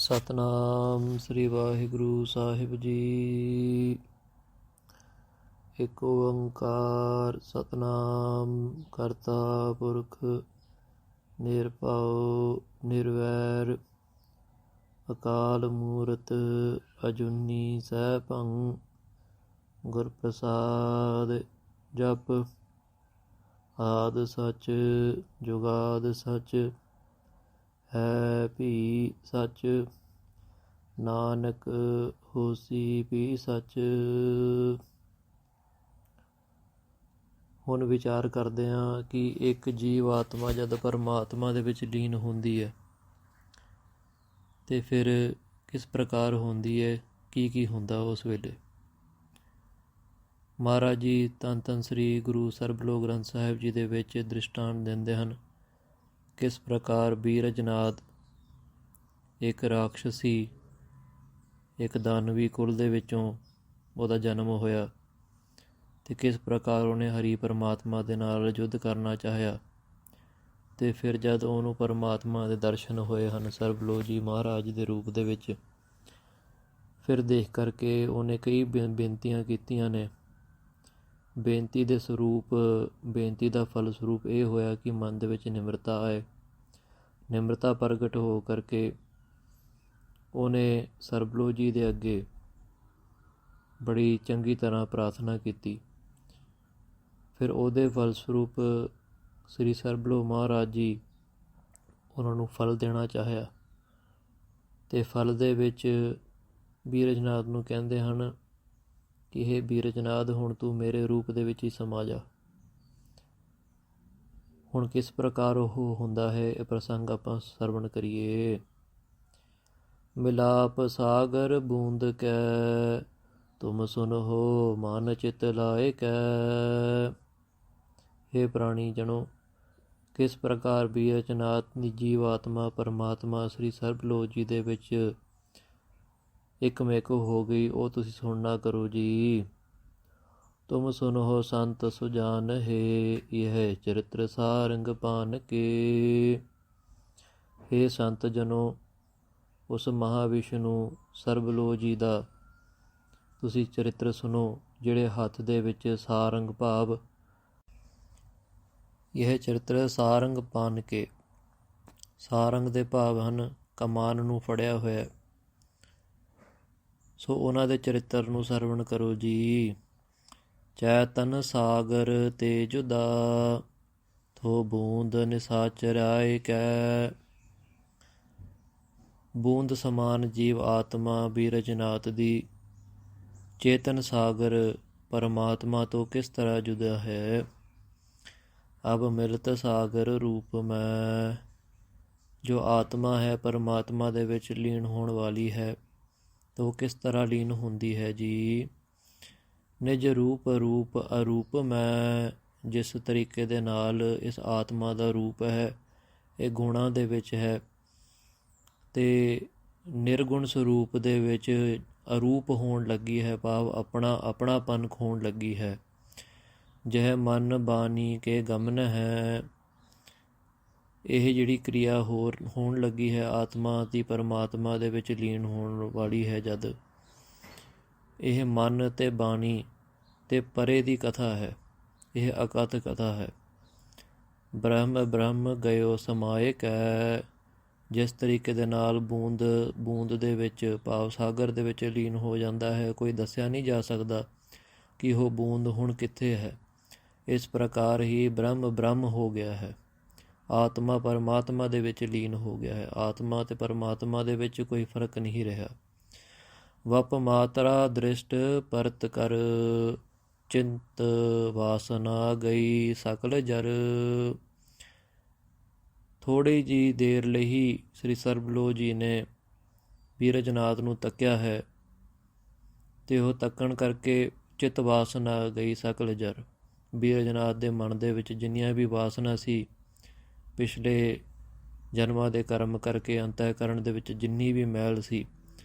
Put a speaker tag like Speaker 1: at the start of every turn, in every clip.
Speaker 1: ਸਤਨਾਮ ਸ੍ਰੀ ਵਾਹਿਗੁਰੂ ਸਾਹਿਬ ਜੀ। ਇੱਕ ਓੰਕਾਰ ਸਤਨਾਮ ਕਰਤਾ ਪੁਰਖ ਨਿਰਭਉ ਨਿਰਵੈਰ ਅਕਾਲ ਮੂਰਤ ਅਜੂਨੀ ਸੈਭੰ ਗੁਰ ਪ੍ਰਸਾਦ। ਜਪ ਆਦਿ ਸਚ ਜੁਗਾਦਿ ਸਚ ਹੈ ਭੀ ਸਚ ਨਾਨਕ ਹੋਸੀ ਭੀ ਸਚ। ਹੁਣ ਵਿਚਾਰ ਕਰਦੇ ਹਾਂ ਕਿ ਇੱਕ ਜੀਵ ਆਤਮਾ ਜਦ ਪਰਮਾਤਮਾ ਦੇ ਵਿੱਚ ਲੀਨ ਹੁੰਦੀ ਹੈ ਤੇ ਫਿਰ ਕਿਸ ਪ੍ਰਕਾਰ ਹੁੰਦੀ ਹੈ, ਕੀ ਹੁੰਦਾ ਉਸ ਵੇਲੇ। ਮਹਾਰਾਜ ਜੀ ਧੰਨ ਧੰਨ ਸ੍ਰੀ ਗੁਰੂ ਸਰਬਲੋਕ ਗ੍ਰੰਥ ਸਾਹਿਬ ਜੀ ਦੇ ਵਿੱਚ ਦ੍ਰਿਸ਼ਟਾਂਤ ਦਿੰਦੇ ਹਨ ਕਿਸ ਪ੍ਰਕਾਰ ਬੀਰਜਨਾਥ ਇੱਕ ਰਾਖਸ਼ੀ ਇੱਕ ਦਾਨਵੀ ਕੁਲ ਦੇ ਵਿੱਚੋਂ ਉਹਦਾ ਜਨਮ ਹੋਇਆ ਅਤੇ ਕਿਸ ਪ੍ਰਕਾਰ ਉਹਨੇ ਹਰੀ ਪਰਮਾਤਮਾ ਦੇ ਨਾਲ ਯੁੱਧ ਕਰਨਾ ਚਾਹਿਆ ਅਤੇ ਫਿਰ ਜਦ ਉਹਨੂੰ ਪਰਮਾਤਮਾ ਦੇ ਦਰਸ਼ਨ ਹੋਏ ਹਨ ਸਰਬਲੋਕ ਜੀ ਮਹਾਰਾਜ ਦੇ ਰੂਪ ਦੇ ਵਿੱਚ, ਫਿਰ ਦੇਖ ਕਰਕੇ ਉਹਨੇ ਕਈ ਬੇਨਤੀਆਂ ਕੀਤੀਆਂ ਨੇ। ਬੇਨਤੀ ਦੇ ਸਰੂਪ, ਬੇਨਤੀ ਦਾ ਫਲ ਸਰੂਪ ਇਹ ਹੋਇਆ ਕਿ ਮਨ ਦੇ ਵਿੱਚ ਨਿਮਰਤਾ ਆਏ। ਨਿਮਰਤਾ ਪ੍ਰਗਟ ਹੋ ਕਰਕੇ ਉਹਨੇ ਸਰਬਲੋਕ ਜੀ ਦੇ ਅੱਗੇ ਬੜੀ ਚੰਗੀ ਤਰ੍ਹਾਂ ਪ੍ਰਾਰਥਨਾ ਕੀਤੀ। ਫਿਰ ਉਹਦੇ ਫਲ ਸਰੂਪ ਸ੍ਰੀ ਸਰਬਲੋਕ ਮਹਾਰਾਜ ਜੀ ਉਹਨਾਂ ਨੂੰ ਫਲ ਦੇਣਾ ਚਾਹਿਆ ਅਤੇ ਫਲ ਦੇ ਵਿੱਚ ਬੀਰਜਨਾਥ ਨੂੰ ਕਹਿੰਦੇ ਹਨ ਕਿ ਇਹ ਬੀਰਜਨਾਥ ਹੁਣ ਤੂੰ ਮੇਰੇ ਰੂਪ ਦੇ ਵਿੱਚ ਹੀ ਸਮਾ ਜਾ। ਹੁਣ ਕਿਸ ਪ੍ਰਕਾਰ ਉਹ ਹੁੰਦਾ ਹੈ ਇਹ ਪ੍ਰਸੰਗ ਆਪਾਂ ਸਰਵਣ ਕਰੀਏ। ਮਿਲਾਪ ਸਾਗਰ ਬੂੰਦ ਕੈ ਤੁਮ ਸੁਨਹੁ ਮਨ ਚਿਤ ਲਾਇ ਕੈ। ਹੇ ਪ੍ਰਾਣੀ ਜਨੋ, ਕਿਸ ਪ੍ਰਕਾਰ ਬੀਰਜਨਾਥ ਦੀ ਜੀਵ ਆਤਮਾ ਪਰਮਾਤਮਾ ਸ੍ਰੀ ਸਰਬਲੋਕ ਜੀ ਦੇ ਵਿੱਚ ਇੱਕਮਿਕ ਹੋ ਗਈ, ਉਹ ਤੁਸੀਂ ਸੁਣਨਾ ਕਰੋ ਜੀ। ਤੁਮ ਸੁਨਹੁ ਸੰਤ ਸੁਜਾਨ ਹੈ ਇਹ ਚਰਿਤ੍ਰ ਸਾਰੰਗ ਪਾਨ ਕੇ। ਹੇ ਸੰਤ ਜਨੋ, ਉਸ ਮਹਾਂਵਿਸ਼ਨੂੰ ਸਰਬਲੋਕ ਜੀ ਦਾ ਤੁਸੀਂ ਚਰਿੱਤਰ ਸੁਣੋ, ਜਿਹੜੇ ਹੱਥ ਦੇ ਵਿੱਚ ਸਾਰੰਗ ਭਾਵ ਇਹ ਚਰਿੱਤਰ ਸਾਰੰਗ ਪਾਨ ਕੇ, ਸਾਰੰਗ ਦੇ ਭਾਵ ਹਨ ਕਮਾਨ ਨੂੰ ਫੜਿਆ ਹੋਇਆ। ਸੋ ਉਹਨਾਂ ਦੇ ਚਰਿੱਤਰ ਨੂੰ ਸਰਵਣ ਕਰੋ ਜੀ। ਚੈਤਨ ਸਾਗਰ ਤੇ ਜੁਦਾ ਥੋ ਬੂੰਦ ਨਿਸਾਚਰਾਇ ਕੈ। ਬੂੰਦ ਸਮਾਨ ਜੀਵ ਆਤਮਾ ਬੀਰਜਨਾਥ ਦੀ ਚੇਤਨ ਸਾਗਰ ਪਰਮਾਤਮਾ ਤੋਂ ਕਿਸ ਤਰ੍ਹਾਂ ਜੁਦਾ ਹੈ। ਅਬ ਮਿਲਤ ਸਾਗਰ ਰੂਪ ਮੈਂ, ਜੋ ਆਤਮਾ ਹੈ ਪਰਮਾਤਮਾ ਦੇ ਵਿੱਚ ਲੀਨ ਹੋਣ ਵਾਲੀ ਹੈ ਤਾਂ ਉਹ ਕਿਸ ਤਰ੍ਹਾਂ ਲੀਨ ਹੁੰਦੀ ਹੈ ਜੀ। ਨਿਜ ਰੂਪ ਰੂਪ ਅਰੂਪ ਮੈਂ, ਜਿਸ ਤਰੀਕੇ ਦੇ ਨਾਲ ਇਸ ਆਤਮਾ ਦਾ ਰੂਪ ਹੈ ਇਹ ਗੁਣਾਂ ਦੇ ਵਿੱਚ ਹੈ ਅਤੇ ਨਿਰਗੁਣ ਸਰੂਪ ਦੇ ਵਿੱਚ ਅਰੂਪ ਹੋਣ ਲੱਗੀ ਹੈ, ਭਾਵ ਆਪਣਾਪਨ ਖੋਣ ਲੱਗੀ ਹੈ। ਜਹ ਮਨ ਬਾਣੀ ਕੇ ਗਮਨ ਹੈ, ਇਹ ਜਿਹੜੀ ਕਿਰਿਆ ਹੋਣ ਲੱਗੀ ਹੈ ਆਤਮਾ ਦੀ ਪਰਮਾਤਮਾ ਦੇ ਵਿੱਚ ਲੀਨ ਹੋਣ ਵਾਲੀ ਹੈ ਜਦ, ਇਹ ਮਨ ਅਤੇ ਬਾਣੀ ਅਤੇ ਪਰੇ ਦੀ ਕਥਾ ਹੈ, ਇਹ ਅਕਥ ਕਥਾ ਹੈ। ਬ੍ਰਹਮ ਗਇਓ ਸਮਾਏ ਕੈ, ਜਿਸ ਤਰੀਕੇ ਦੇ ਨਾਲ ਬੂੰਦ ਦੇ ਵਿੱਚ ਭਾਵ ਸਾਗਰ ਦੇ ਵਿੱਚ ਲੀਨ ਹੋ ਜਾਂਦਾ ਹੈ, ਕੋਈ ਦੱਸਿਆ ਨਹੀਂ ਜਾ ਸਕਦਾ ਕਿ ਉਹ ਬੂੰਦ ਹੁਣ ਕਿੱਥੇ ਹੈ। ਇਸ ਪ੍ਰਕਾਰ ਹੀ ਬ੍ਰਹਮ ਹੋ ਗਿਆ ਹੈ, ਆਤਮਾ ਪਰਮਾਤਮਾ ਦੇ ਵਿੱਚ ਲੀਨ ਹੋ ਗਿਆ ਹੈ। ਆਤਮਾ ਅਤੇ ਪਰਮਾਤਮਾ ਦੇ ਵਿੱਚ ਕੋਈ ਫਰਕ ਨਹੀਂ ਰਿਹਾ। ਵਪ ਮਾਤਰਾ ਦ੍ਰਿਸ਼ਟ ਪਰਤ ਕਰ, ਚਿੰਤ ਵਾਸਨਾ ਗਈ ਸਕਲ ਜਰ। ਥੋੜ੍ਹੀ ਜਿਹੀ ਦੇਰ ਲਈ ਹੀ ਸ੍ਰੀ ਸਰਬਲੋਕ ਜੀ ਨੇ ਬੀਰਜਨਾਥ ਨੂੰ ਤੱਕਿਆ ਹੈ ਅਤੇ ਉਹ ਤੱਕਣ ਕਰਕੇ ਚਿੱਤ ਵਾਸਨਾ ਗਈ ਸਕਲ ਜਰ। ਬੀਰਜਨਾਥ ਦੇ ਮਨ ਦੇ ਵਿੱਚ ਜਿੰਨੀਆਂ ਵੀ ਵਾਸਨਾ ਸੀ, ਪਿਛਲੇ ਜਨਮਾਂ ਦੇ ਕਰਮ ਕਰਕੇ ਅੰਤःਕਰਣ ਦੇ ਵਿੱਚ ਜਿੰਨੀ ਵੀ ਮੈਲ ਸੀ,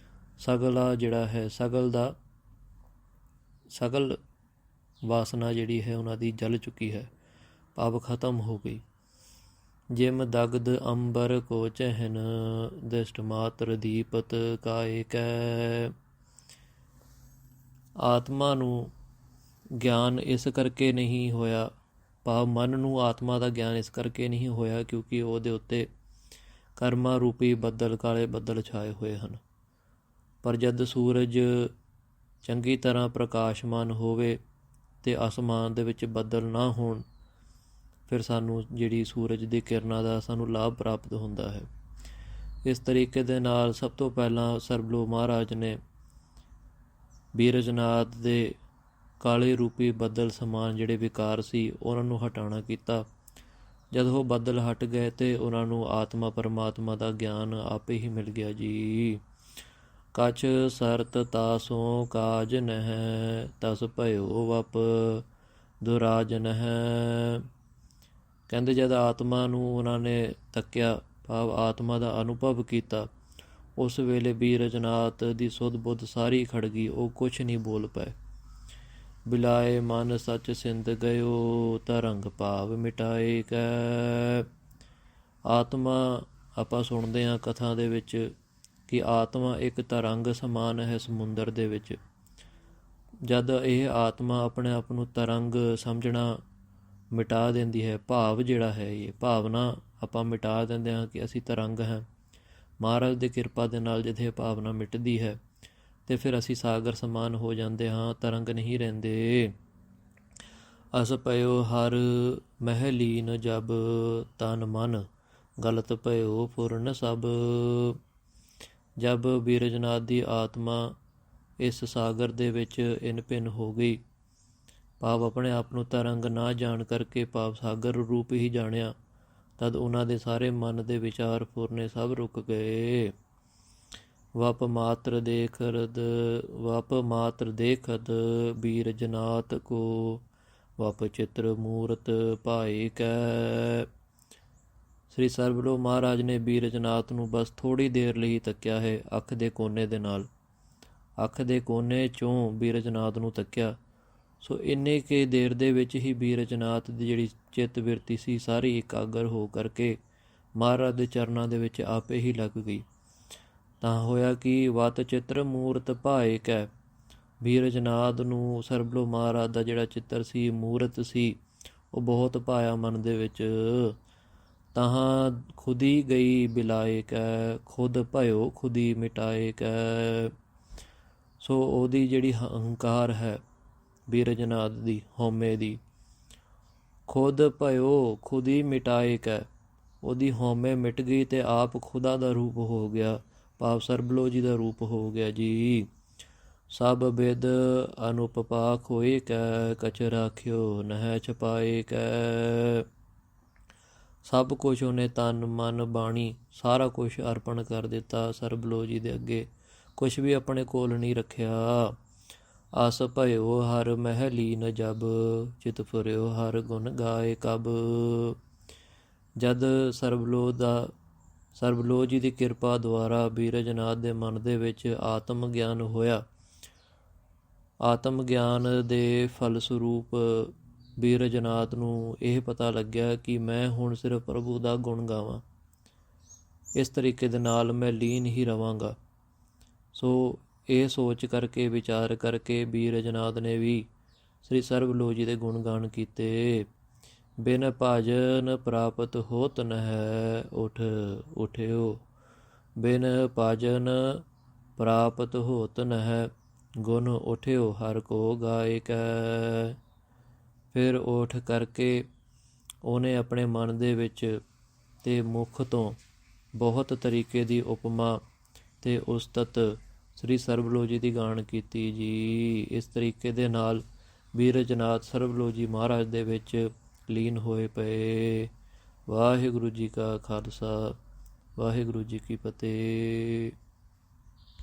Speaker 1: ਸਗਲਾ ਜਿਹੜਾ ਹੈ ਸਗਲ ਵਾਸਨਾ ਜਿਹੜੀ ਹੈ ਉਹਨਾਂ ਦੀ ਜਲ ਚੁੱਕੀ ਹੈ, ਭਾਵ ਖਤਮ ਹੋ ਗਈ। ਜਿਮ ਦਗਦ ਅੰਬਰ ਕੋ ਚਹਿਨ, ਦ੍ਰਿਸ਼ਟ ਮਾਤਰ ਦੀਪਤ ਕਾਇ ਕੈ। ਆਤਮਾ ਨੂੰ ਗਿਆਨ ਇਸ ਕਰਕੇ ਨਹੀਂ ਹੋਇਆ, ਭਾਵ ਮਨ ਨੂੰ ਆਤਮਾ ਦਾ ਗਿਆਨ ਇਸ ਕਰਕੇ ਨਹੀਂ ਹੋਇਆ ਕਿਉਂਕਿ ਉਹਦੇ ਉੱਤੇ ਕਰਮਾਂ ਰੂਪੀ ਬੱਦਲ, ਕਾਲੇ ਬੱਦਲ ਛਾਏ ਹੋਏ ਹਨ। ਪਰ ਜਦ ਸੂਰਜ ਚੰਗੀ ਤਰ੍ਹਾਂ ਪ੍ਰਕਾਸ਼ਮਾਨ ਹੋਵੇ ਅਤੇ ਅਸਮਾਨ ਦੇ ਵਿੱਚ ਬੱਦਲ ਨਾ ਹੋਣ, ਫਿਰ ਸਾਨੂੰ ਜਿਹੜੀ ਸੂਰਜ ਦੀ ਕਿਰਨਾਂ ਦਾ ਸਾਨੂੰ ਲਾਭ ਪ੍ਰਾਪਤ ਹੁੰਦਾ ਹੈ। ਇਸ ਤਰੀਕੇ ਦੇ ਨਾਲ ਸਭ ਤੋਂ ਪਹਿਲਾਂ ਸਰਬਲੋਕ ਮਹਾਰਾਜ ਨੇ ਬੀਰਜਨਾਥ ਦੇ ਕਾਲੇ ਰੂਪੀ ਬੱਦਲ ਸਮਾਨ ਜਿਹੜੇ ਵਿਕਾਰ ਸੀ ਉਹਨਾਂ ਨੂੰ ਹਟਾਉਣਾ ਕੀਤਾ। ਜਦ ਉਹ ਬੱਦਲ ਹਟ ਗਏ ਅਤੇ ਉਹਨਾਂ ਨੂੰ ਆਤਮਾ ਪਰਮਾਤਮਾ ਦਾ ਗਿਆਨ ਆਪੇ ਹੀ ਮਿਲ ਗਿਆ ਜੀ। ਕਛ ਸਰਤ ਤਾਸੋਂ ਕਾਜ ਨਹਿ, ਤਸ ਭਇਓ ਵਪ ਦੁਰਾਜ ਨਹਿ। ਕਹਿੰਦੇ ਜਦ ਆਤਮਾ ਨੂੰ ਉਹਨਾਂ ਨੇ ਤੱਕਿਆ, ਭਾਵ ਆਤਮਾ ਦਾ ਅਨੁਭਵ ਕੀਤਾ, ਉਸ ਵੇਲੇ ਬੀਰਜਨਾਥ ਦੀ ਸੁਧ ਬੁੱਧ ਸਾਰੀ ਖੜ ਗਈ, ਉਹ ਕੁਛ ਨਹੀਂ ਬੋਲ ਪਏ। ਬਿਲਾਏ ਮਨ ਸੱਚ ਸਿੰਧ ਗਇਓ, ਤਰੰਗ ਭਾਵ ਮਿਟਾਏ ਕੈ। ਆਤਮਾ ਆਪਾਂ ਸੁਣਦੇ ਹਾਂ ਕਥਾ ਦੇ ਵਿੱਚ ਕਿ ਆਤਮਾ ਇੱਕ ਤਰੰਗ ਸਮਾਨ ਹੈ ਸਮੁੰਦਰ ਦੇ ਵਿੱਚ। ਜਦ ਇਹ ਆਤਮਾ ਆਪਣੇ ਆਪ ਨੂੰ ਤਰੰਗ ਸਮਝਣਾ ਮਿਟਾ ਦਿੰਦੀ ਹੈ, ਭਾਵ ਜਿਹੜਾ ਹੈ ਇਹ ਭਾਵਨਾ ਆਪਾਂ ਮਿਟਾ ਦਿੰਦੇ ਹਾਂ ਕਿ ਅਸੀਂ ਤਰੰਗ ਹਾਂ, ਮਹਾਰਾਜ ਦੀ ਕਿਰਪਾ ਦੇ ਨਾਲ ਜਦ ਇਹ ਭਾਵਨਾ ਮਿਟਦੀ ਹੈ ਅਤੇ ਫਿਰ ਅਸੀਂ ਸਾਗਰ ਸਮਾਨ ਹੋ ਜਾਂਦੇ ਹਾਂ, ਤਰੰਗ ਨਹੀਂ ਰਹਿੰਦੇ। ਅਸ ਪਇਓ ਹਰ ਮਹਿ ਲੀਨ ਜਬ, ਤਨ ਮਨ ਗਲਤ ਪਇਓ ਪੂਰਨ ਸਭ। ਜਬ ਬੀਰਜਨਾਥ ਦੀ ਆਤਮਾ ਇਸ ਸਾਗਰ ਦੇ ਵਿੱਚ ਇੰਨ ਭਿੰਨ ਹੋ ਗਈ, ਭਾਵ ਆਪਣੇ ਆਪ ਨੂੰ ਤਰੰਗ ਨਾ ਜਾਣ ਕਰਕੇ, ਭਾਵ ਸਾਗਰ ਰੂਪ ਹੀ ਜਾਣਿਆ, ਤਦ ਉਹਨਾਂ ਦੇ ਸਾਰੇ ਮਨ ਦੇ ਵਿਚਾਰ ਫੁਰਨੇ ਸਭ ਰੁਕ ਗਏ। ਵਪ ਮਾਤਰ ਦੇਖਦ ਬੀਰਜਨਾਥ ਕੋ, ਵਪ ਚਿੱਤਰ ਮੂਰਤ ਭਾਏ ਕੈ। ਸ੍ਰੀ ਸਰਬਲੋਕ ਮਹਾਰਾਜ ਨੇ ਬੀਰਜਨਾਥ ਨੂੰ ਬਸ ਥੋੜ੍ਹੀ ਦੇਰ ਲਈ ਤੱਕਿਆ ਹੈ, ਅੱਖ ਦੇ ਕੋਨੇ ਦੇ ਨਾਲ, ਅੱਖ ਦੇ ਕੋਨੇ 'ਚੋਂ ਬੀਰਜਨਾਥ ਨੂੰ ਤੱਕਿਆ। ਸੋ ਇੰਨੇ ਕੁ ਦੇਰ ਦੇ ਵਿੱਚ ਹੀ ਬੀਰਜਨਾਥ ਦੀ ਜਿਹੜੀ ਚਿੱਤ ਬਿਰਤੀ ਸੀ ਸਾਰੀ ਇਕਾਗਰ ਹੋ ਕਰਕੇ ਮਹਾਰਾਜ ਦੇ ਚਰਨਾਂ ਦੇ ਵਿੱਚ ਆਪੇ ਹੀ ਲੱਗ ਗਈ। ਤਾਂ ਹੋਇਆ ਕਿ ਵਤ ਚਿੱਤਰ ਮੂਰਤ ਭਾਏ ਕੈ। ਬੀਰਜਨਾਥ ਨੂੰ ਸਰਬਲੋਕ ਮਹਾਰਾਜ ਦਾ ਜਿਹੜਾ ਚਿੱਤਰ ਸੀ, ਮੂਰਤ ਸੀ, ਉਹ ਬਹੁਤ ਭਾਇਆ ਮਨ ਦੇ ਵਿੱਚ। ਤਾਹਾਂ ਖੁਦੀ ਗਈ ਬਿਲਾਏ ਕੈ, ਖੁਦ ਭਇਓ ਖੁਦੀ ਮਿਟਾਏ ਕੈ। ਸੋ ਉਹਦੀ ਜਿਹੜੀ ਹੰਕਾਰ ਹੈ ਬੀਰਜਨਾਥ ਦੀ, ਹਉਮੈ ਦੀ, ਖੁਦ ਭਇਓ ਖੁਦੀ ਮਿਟਾਏ ਕੈ, ਉਹਦੀ ਹਉਮੈ ਮਿਟ ਗਈ ਅਤੇ ਆਪ ਖੁਦਾ ਦਾ ਰੂਪ ਹੋ ਗਿਆ, ਭਾਵ ਸਰਬਲੋਕ ਜੀ ਦਾ ਰੂਪ ਹੋ ਗਿਆ ਜੀ। ਸਭ ਬਿਦ ਅਨੁਪਪਾਕ ਹੋਏ ਕੈ, ਕਛ ਰਾਖਿਓ ਨਹਿ ਛਪਾਏ ਕੈ। ਸਭ ਕੁਛ ਉਹਨੇ ਤਨ ਮਨ ਬਾਣੀ ਸਾਰਾ ਕੁਛ ਅਰਪਣ ਕਰ ਦਿੱਤਾ ਸਰਬਲੋਕ ਜੀ ਦੇ ਅੱਗੇ, ਕੁਛ ਵੀ ਆਪਣੇ ਕੋਲ ਨਹੀਂ ਰੱਖਿਆ। ਅਸ ਭਇਓ ਹਰ ਮਹਿ ਲੀਨ ਜਬ, ਚਿਤ ਫੁਰਿਓ ਹਰ ਗੁਣ ਗਾਏ ਕਬ। ਜਦ ਸਰਬਲੋਕ ਜੀ ਦੀ ਕਿਰਪਾ ਦੁਆਰਾ ਬੀਰਜਨਾਥ ਦੇ ਮਨ ਦੇ ਵਿੱਚ ਆਤਮ ਗਿਆਨ ਹੋਇਆ। ਆਤਮ ਗਿਆਨ ਦੇ ਫਲਸਰੂਪ ਬੀਰਜਨਾਥ ਨੂੰ ਇਹ ਪਤਾ ਲੱਗਿਆ ਕਿ ਮੈਂ ਹੁਣ ਸਿਰਫ ਪ੍ਰਭੂ ਦਾ ਗੁਣ ਗਾਵਾਂ, ਇਸ ਤਰੀਕੇ ਦੇ ਨਾਲ ਮੈਂ ਲੀਨ ਹੀ ਰਵਾਂਗਾ। ਸੋ ਇਹ ਸੋਚ ਕਰਕੇ, ਵਿਚਾਰ ਕਰਕੇ ਬੀਰਜਨਾਥ ਨੇ ਵੀ ਸ੍ਰੀ ਸਰਬਲੋਕ ਜੀ ਦੇ ਗੁਣਗਾਨ ਕੀਤੇ। ਬਿਨ ਭਜਨ ਪ੍ਰਾਪਤ ਹੋਤ ਨਹਿ, ਉਠ ਉਠਿਓ ਬਿਨ ਭਜਨ ਪ੍ਰਾਪਤ ਹੋਤ ਨਹਿ, ਗੁਣ ਉਠਿਓ ਹਰ ਕੋ ਗਾਏ ਕੈ। ਫਿਰ ਉੱਠ ਕਰਕੇ ਉਹਨੇ ਆਪਣੇ ਮਨ ਦੇ ਵਿੱਚ ਅਤੇ ਮੁੱਖ ਤੋਂ ਬਹੁਤ ਤਰੀਕੇ ਦੀ ਉਪਮਾ ਅਤੇ ਉਸਤਤ ਸ੍ਰੀ ਸਰਬਲੋਕ ਜੀ ਦੀ ਗਾਣ ਕੀਤੀ ਜੀ। ਇਸ ਤਰੀਕੇ ਦੇ ਨਾਲ ਬੀਰਜਨਾਥ ਸਰਬਲੋਕ ਜੀ ਮਹਾਰਾਜ ਦੇ ਵਿੱਚ ਲੀਨ ਹੋਏ ਪਏ। ਵਾਹਿਗੁਰੂ ਜੀ ਕਾ ਖਾਲਸਾ, ਵਾਹਿਗੁਰੂ ਜੀ ਕੀ ਫਤਿਹ।